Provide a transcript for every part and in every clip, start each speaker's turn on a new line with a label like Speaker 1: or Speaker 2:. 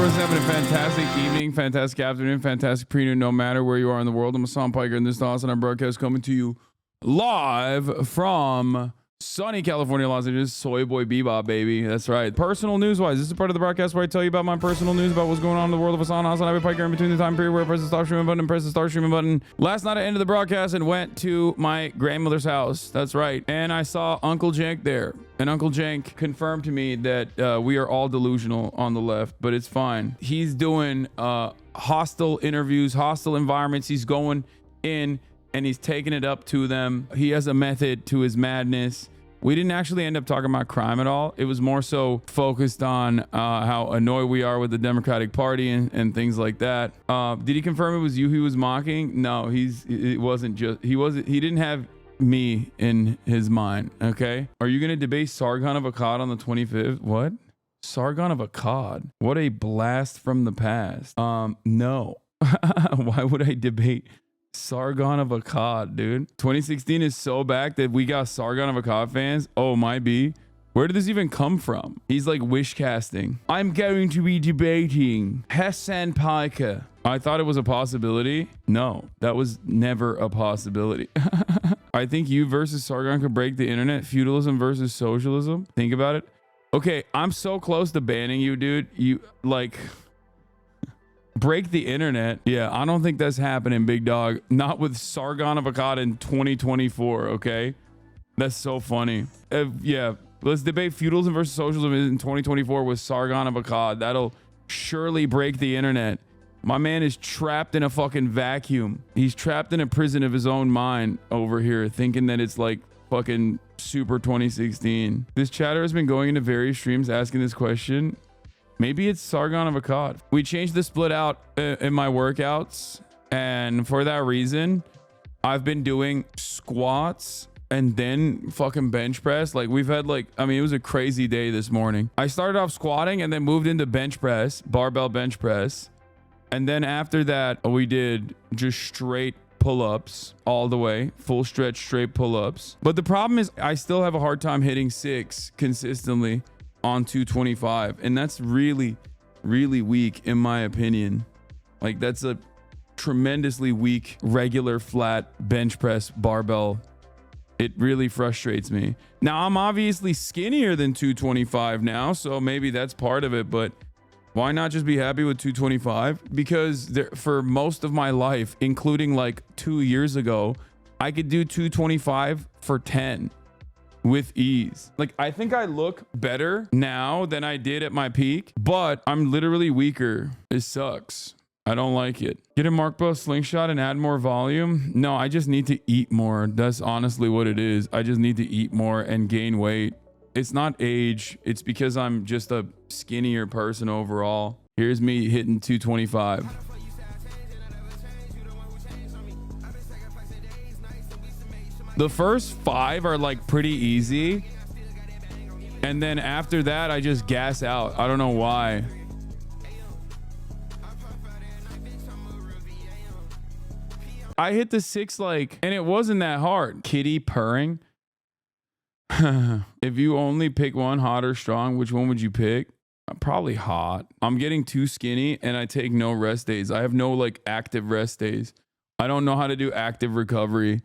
Speaker 1: everyone's having a fantastic evening, fantastic afternoon, fantastic pre-noon, no matter where you are in the world. I'm Hassan Piker, and this is the HASAN broadcast coming to you live from sunny California, Los Angeles. Soy boy bebop, baby. That's right. Personal news-wise, this is a part of the broadcast where I tell you about my personal news about what's going on in the world of Hassan. Hassan Piker, in between the time period where I press the stop streaming button and press the start streaming button. Last night I ended the broadcast and went to my grandmother's house. That's right. And I saw Uncle Cenk there. And Uncle Cenk confirmed to me that we are all delusional on the left, but it's fine. He's doing hostile interviews, hostile environments. He's going in and he's taking it up to them. He has a method to his madness. We didn't actually end up talking about crime at all. It was more so focused on how annoyed we are with the Democratic Party and things like that. Did he confirm it was you he was mocking? No, he didn't have me in his mind. Okay, are you gonna debate Sargon of Akkad on the 25th? What? Sargon of Akkad? What a blast from the past. No. Why would I debate Sargon of Akkad, dude? 2016 is so back that we got Sargon of Akkad fans. Oh my B. Where did this even come from? He's like wish casting. I'm going to be debating Hassan Piker. I thought it was a possibility. No, that was never a possibility. I think you versus Sargon could break the internet. Feudalism versus socialism. Think about it. Okay, I'm so close to banning you, dude. You like break the internet. Yeah, I don't think that's happening, big dog. Not with Sargon of Akkad in 2024. Okay, that's so funny. Yeah, let's debate feudalism versus socialism in 2024 with Sargon of Akkad. That'll surely break the internet. My man is trapped in a fucking vacuum. He's trapped in a prison of his own mind over here, thinking that it's like fucking super 2016. This chatter has been going into various streams asking this question. Maybe it's Sargon of Akkad. We changed the split out in my workouts, and for that reason, I've been doing squats and then fucking bench press. Like we've had like, I mean, it was a crazy day this morning. I started off squatting and then moved into bench press, barbell bench press. And then after that, we did just straight pull-ups all the way, full stretch, straight pull-ups. But the problem is I still have a hard time hitting 6 consistently on 225. And that's really, really weak in my opinion. Like that's a tremendously weak, regular flat bench press barbell. It really frustrates me. Now I'm obviously skinnier than 225 now, so maybe that's part of it, but why not just be happy with 225? Because for most of my life, including like 2 years ago, I could do 225 for 10 with ease. Like I think I look better now than I did at my peak, but I'm literally weaker. It sucks. I don't like it. Get a Mark Bow slingshot and add more volume? No, I just need to eat more. That's honestly what it is. I just need to eat more and gain weight. It's not age. It's because I'm just a skinnier person overall. Here's me hitting 225. The first 5 are like pretty easy. And then after that, I just gas out. I don't know why. I hit the 6 like, and it wasn't that hard. Kitty purring. If you only pick one, hot or strong, which one would you pick? Probably hot. I'm getting too skinny and I take no rest days. I have no like active rest days. I don't know how to do active recovery.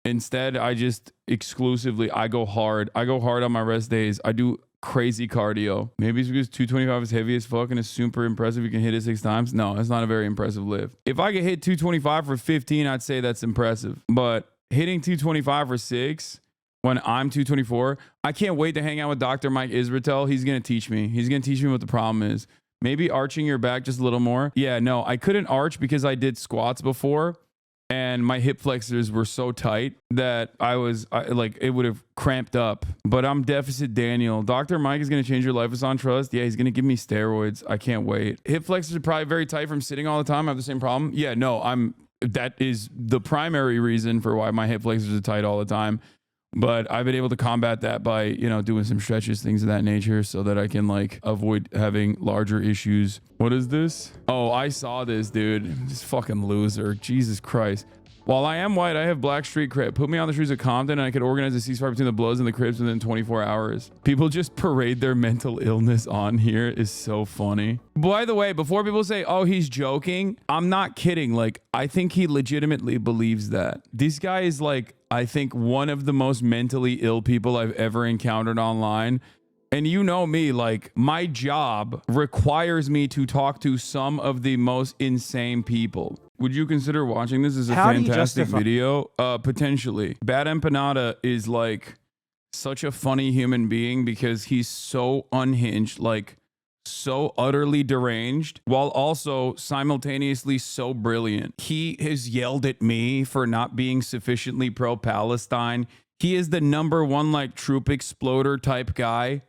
Speaker 1: Instead, I just exclusively, I go hard. I go hard on my rest days. I do crazy cardio. Maybe it's because 225 is heavy as fuck and it's super impressive. You can hit it 6 times. No, it's not a very impressive lift. If I could hit 225 for 15, I'd say that's impressive. But hitting 225 for 6 when I'm 224, I can't wait to hang out with Dr. Mike Israetel. He's going to teach me. He's going to teach me what the problem is. Maybe arching your back just a little more. Yeah, no, I couldn't arch because I did squats before and my hip flexors were so tight that like it would have cramped up. But I'm deficit Daniel. Dr. Mike is going to change your life. Hassan trust. Yeah, he's going to give me steroids. I can't wait. Hip flexors are probably very tight from sitting all the time. I have the same problem. Yeah, no, that is the primary reason for why my hip flexors are tight all the time. But I've been able to combat that by, you know, doing some stretches, things of that nature, so that I can like avoid having larger issues. What is this? Oh, I saw this, dude. This fucking loser. Jesus Christ. While I am white, I have black street cred. Put me on the streets of Compton and I could organize a ceasefire between the Bloods and the Crips within 24 hours. People just parade their mental illness on here is so funny. By the way, before people say, oh, he's joking, I'm not kidding. Like, I think he legitimately believes that. This guy is like, I think one of the most mentally ill people I've ever encountered online. And you know me, like, my job requires me to talk to some of the most insane people. Would you consider watching this as a fantastic video? Potentially. Bad Empanada is like such a funny human being because he's so unhinged, like so utterly deranged, while also simultaneously so brilliant. He has yelled at me for not being sufficiently pro-Palestine. He is the #1 like troop exploder type guy.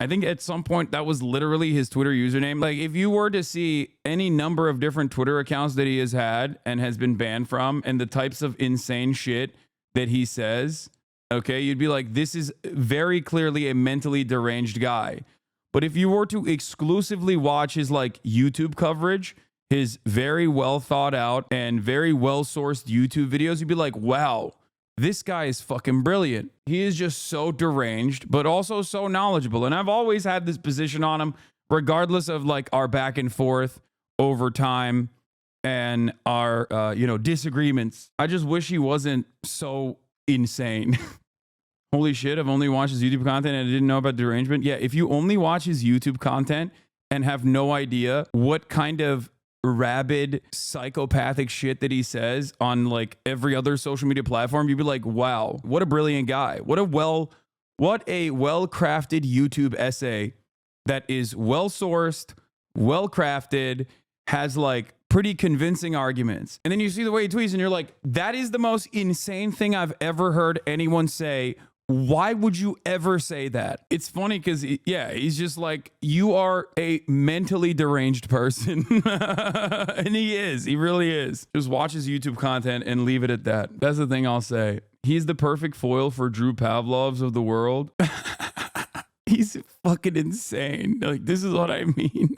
Speaker 1: I think at some point that was literally his Twitter username. Like, if you were to see any number of different Twitter accounts that he has had and has been banned from and the types of insane shit that he says, okay, you'd be like, this is very clearly a mentally deranged guy. But if you were to exclusively watch his like YouTube coverage, his very well thought out and very well sourced YouTube videos, you'd be like, wow, this guy is fucking brilliant. He is just so deranged, but also so knowledgeable. And I've always had this position on him, regardless of like our back and forth over time and our, disagreements. I just wish he wasn't so insane. Holy shit, I've only watched his YouTube content and I didn't know about derangement. Yeah, if you only watch his YouTube content and have no idea what kind of rabid psychopathic shit that he says on like every other social media platform, you'd be like, wow, what a brilliant guy. What a well-crafted YouTube essay that is well-sourced, well-crafted, has like pretty convincing arguments. And then you see the way he tweets and you're like, that is the most insane thing I've ever heard anyone say. Why would you ever say that? It's funny because, yeah, he's just like, you are a mentally deranged person. And he is. He really is. Just watch his YouTube content and leave it at that. That's the thing I'll say. He's the perfect foil for Drew Pavlovs of the world. He's fucking insane. Like, this is what I mean.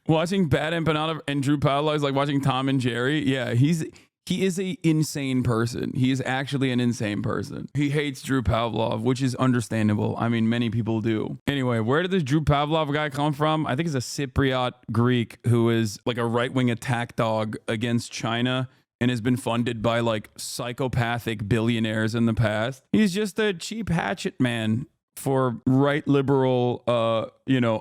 Speaker 1: Watching Bad Empanada and Drew Pavlov is like watching Tom and Jerry. Yeah, he is an insane person. He is actually an insane person. He hates Drew Pavlov, which is understandable. I mean, many people do. Anyway, where did this Drew Pavlov guy come from? I think he's a Cypriot Greek who is like a right-wing attack dog against China and has been funded by like psychopathic billionaires in the past. He's just a cheap hatchet man for right liberal,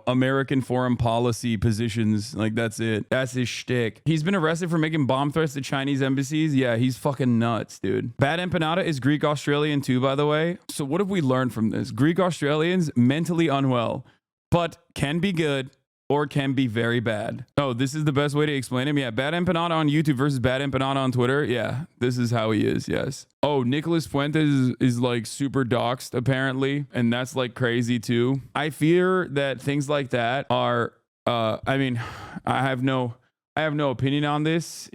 Speaker 1: American foreign policy positions. Like, that's it. That's his shtick. He's been arrested for making bomb threats to Chinese embassies. Yeah, he's fucking nuts, dude. Bad Empanada is Greek Australian too, by the way. So what have we learned from this? Greek Australians, mentally unwell, but can be good or can be very bad. Oh, this is the best way to explain him. Yeah, Bad Empanada on YouTube versus Bad Empanada on Twitter. Yeah, this is how he is, yes. Oh, Nicholas Fuentes is like super doxxed, apparently, and that's like crazy too. I fear that things like that are, I have no opinion on this,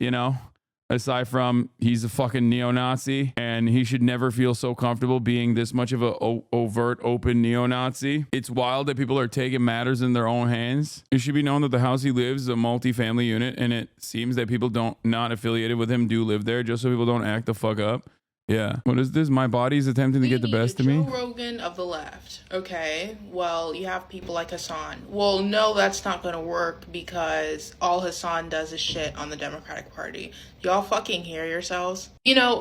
Speaker 1: aside from he's a fucking neo-Nazi and he should never feel so comfortable being this much of a overt, open neo-Nazi. It's wild that people are taking matters in their own hands. It should be known that the house he lives is a multi-family unit, and it seems that people not affiliated with him do live there, just so people don't act the fuck up. Yeah. What is this? My body's attempting to get the best of me?
Speaker 2: Joe Rogan of the left. Okay. Well, you have people like HASAN. Well, no, that's not going to work because all HASAN does is shit on the Democratic Party. Y'all fucking hear yourselves?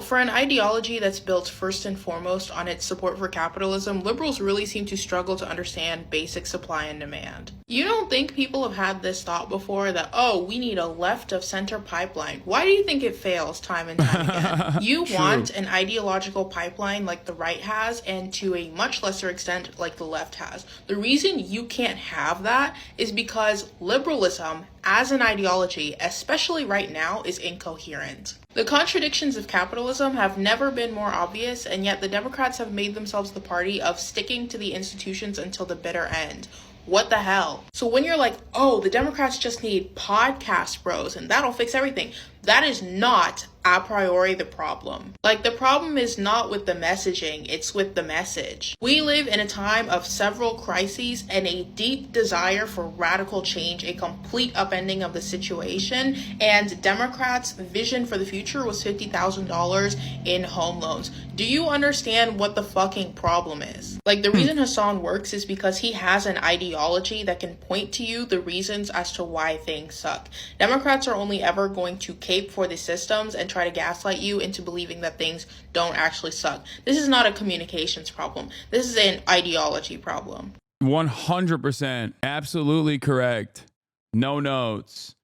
Speaker 2: For an ideology that's built first and foremost on its support for capitalism, liberals really seem to struggle to understand basic supply and demand. You don't think people have had this thought before that, oh, we need a left of center pipeline? Why do you think it fails time and time again? You want an ideological pipeline like the right has, and to a much lesser extent like the left has. The reason you can't have that is because liberalism as an ideology, especially right now, is incoherent. The contradictions of capitalism have never been more obvious, and yet the Democrats have made themselves the party of sticking to the institutions until the bitter end. What the hell? So when you're like, oh, the Democrats just need podcast bros and that'll fix everything, that is not a priori the problem. Like, the problem is not with the messaging, it's with the message. We live in a time of several crises and a deep desire for radical change, a complete upending of the situation, and Democrats' vision for the future was $50,000 in home loans. Do you understand what the fucking problem is? Like, the reason HASAN works is because he has an ideology that can point to you the reasons as to why things suck. Democrats are only ever going to cape for the systems and try to gaslight you into believing that things don't actually suck. This is not a communications problem. This is an ideology problem.
Speaker 1: 100%. Absolutely correct. No notes.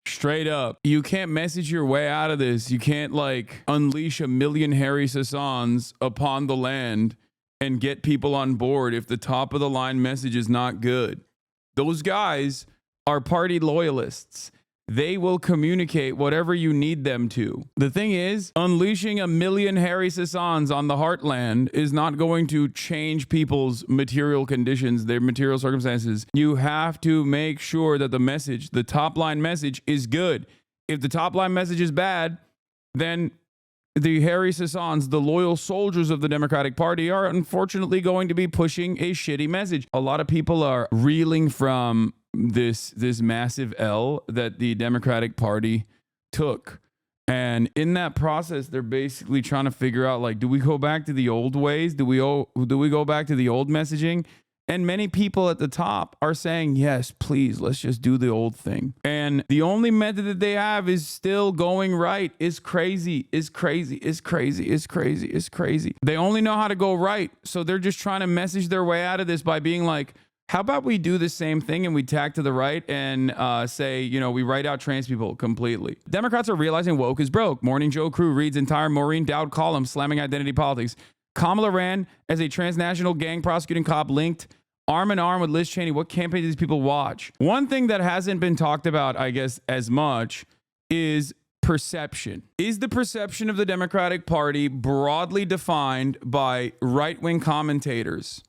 Speaker 1: Straight up. You can't message your way out of this. You can't like unleash a million Harry Sassans upon the land and get people on board if the top of the line message is not good. Those guys are party loyalists. They will communicate whatever you need them to. The thing is, unleashing a million Harry Sassans on the heartland is not going to change people's material conditions, their material circumstances. You have to make sure that the message, the top line message, is good. If the top line message is bad, then the Harry Sassans, the loyal soldiers of the Democratic Party, are unfortunately going to be pushing a shitty message. A lot of people are reeling from this massive L that the Democratic Party took. And in that process, they're basically trying to figure out, like, do we go back to the old ways? Do we go back to the old messaging? And many people at the top are saying, yes, please, let's just do the old thing. And the only method that they have is still going right. Is crazy, is crazy, is crazy, is crazy, is crazy. They only know how to go right. So they're just trying to message their way out of this by being like, how about we do the same thing and we tack to the right and say, you know, we write out trans people completely. Democrats are realizing woke is broke. Morning Joe crew reads entire Maureen Dowd column slamming identity politics. Kamala ran as a transnational gang prosecuting cop linked arm in arm with Liz Cheney. What campaign do these people watch? One thing that hasn't been talked about, I guess, as much is perception. Is the perception of the Democratic Party broadly defined by right-wing commentators?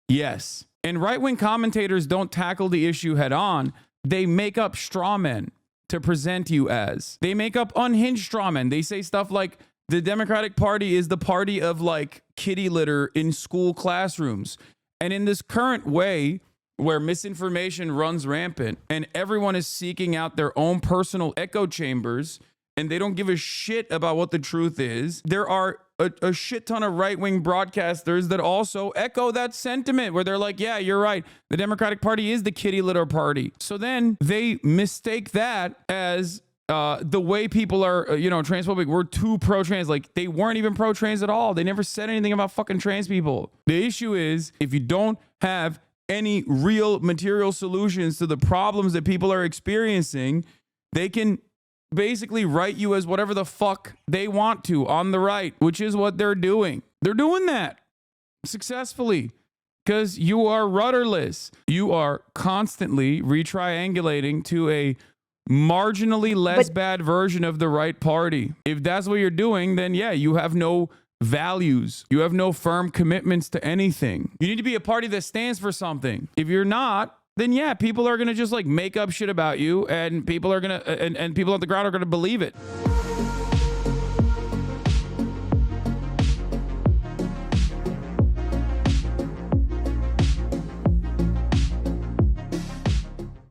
Speaker 1: Yes. And right-wing commentators don't tackle the issue head on. They make up straw men to present you as. They make up unhinged straw men. They say stuff like the Democratic Party is the party of like kitty litter in school classrooms. And in this current way where misinformation runs rampant and everyone is seeking out their own personal echo chambers and they don't give a shit about what the truth is, there are a shit ton of right-wing broadcasters that also echo that sentiment where they're like, yeah, you're right. The Democratic Party is the kitty litter party. So then they mistake that as the way people are, transphobic. We're too pro-trans. Like, they weren't even pro-trans at all. They never said anything about fucking trans people. The issue is, if you don't have any real material solutions to the problems that people are experiencing, they can basically write you as whatever the fuck they want to on the right, which is what they're doing. They're doing that successfully because you are rudderless. You are constantly retriangulating to a marginally less bad version of the right party. If that's what you're doing, then yeah, you have no values. You have no firm commitments to anything. You need to be a party that stands for something. If you're not, then yeah, people are going to just like make up shit about you and people are going to, and people on the ground are going to believe it.